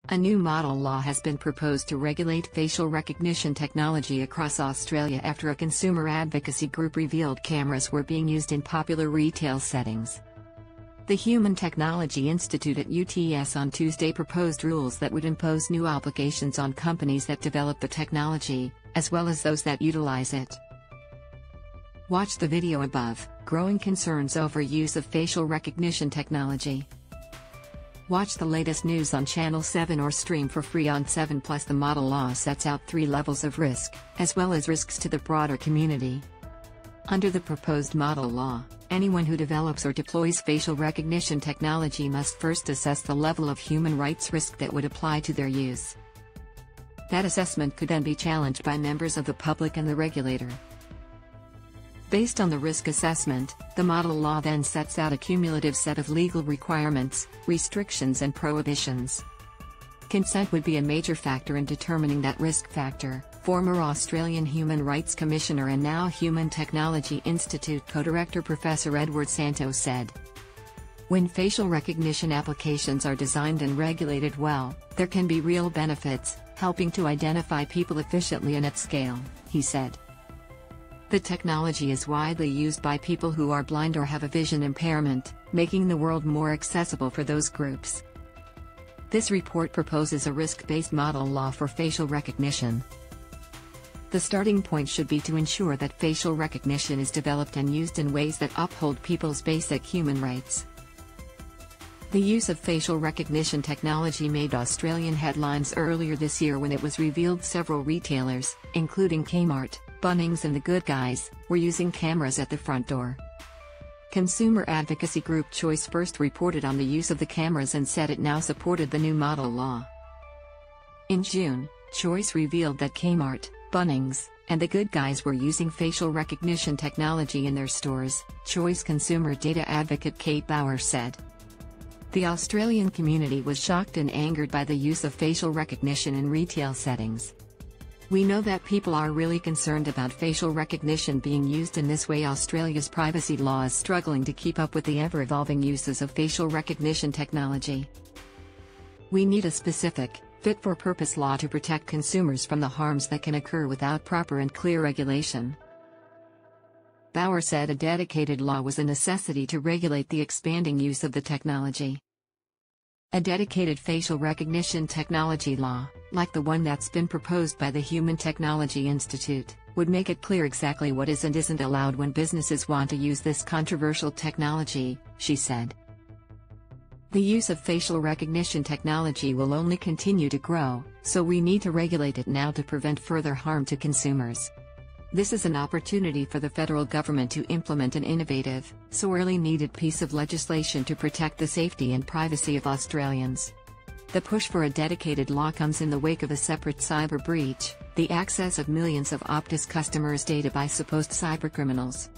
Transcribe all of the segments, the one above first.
A new model law has been proposed to regulate facial recognition technology across Australia after a consumer advocacy group revealed cameras were being used in popular retail settings. The Human Technology Institute at UTS on Tuesday proposed rules that would impose new obligations on companies that develop the technology, as well as those that utilize it. Watch the video above. Growing concerns over use of facial recognition technology. Watch the latest news on Channel 7 or stream for free on 7+. The model law sets out 3 levels of risk, as well as risks to the broader community. Under the proposed model law, anyone who develops or deploys facial recognition technology must first assess the level of human rights risk that would apply to their use. That assessment could then be challenged by members of the public and the regulator. Based on the risk assessment, the model law then sets out a cumulative set of legal requirements, restrictions and prohibitions. Consent would be a major factor in determining that risk factor, former Australian Human Rights Commissioner and now Human Technology Institute co-director Professor Edward Santos said. When facial recognition applications are designed and regulated well, there can be real benefits, helping to identify people efficiently and at scale, he said. The technology is widely used by people who are blind or have a vision impairment, making the world more accessible for those groups. This report proposes a risk-based model law for facial recognition. The starting point should be to ensure that facial recognition is developed and used in ways that uphold people's basic human rights. The use of facial recognition technology made Australian headlines earlier this year when it was revealed several retailers, including Kmart, Bunnings and The Good Guys, were using cameras at the front door. Consumer advocacy group Choice first reported on the use of the cameras and said it now supported the new model law. In June, Choice revealed that Kmart, Bunnings, and The Good Guys were using facial recognition technology in their stores, Choice consumer data advocate Kate Bauer said. The Australian community was shocked and angered by the use of facial recognition in retail settings. We know that people are really concerned about facial recognition being used in this way. Australia's privacy law is struggling to keep up with the ever-evolving uses of facial recognition technology. We need a specific, fit-for-purpose law to protect consumers from the harms that can occur without proper and clear regulation. Bauer said a dedicated law was a necessity to regulate the expanding use of the technology. A dedicated facial recognition technology law, like the one that's been proposed by the Human Technology Institute, would make it clear exactly what is and isn't allowed when businesses want to use this controversial technology, she said. The use of facial recognition technology will only continue to grow, so we need to regulate it now to prevent further harm to consumers. This is an opportunity for the federal government to implement an innovative, sorely needed piece of legislation to protect the safety and privacy of Australians. The push for a dedicated law comes in the wake of a separate cyber breach, the access of millions of Optus customers' data by supposed cybercriminals.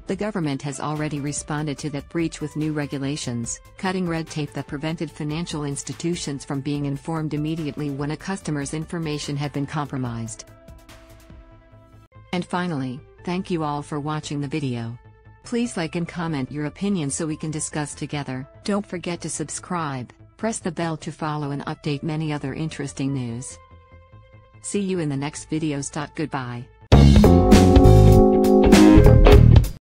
The government has already responded to that breach with new regulations, cutting red tape that prevented financial institutions from being informed immediately when a customer's information had been compromised. And finally, thank you all for watching the video. Please like and comment your opinion so we can discuss together. Don't forget to subscribe, press the bell to follow and update many other interesting news. See you in the next videos. Goodbye.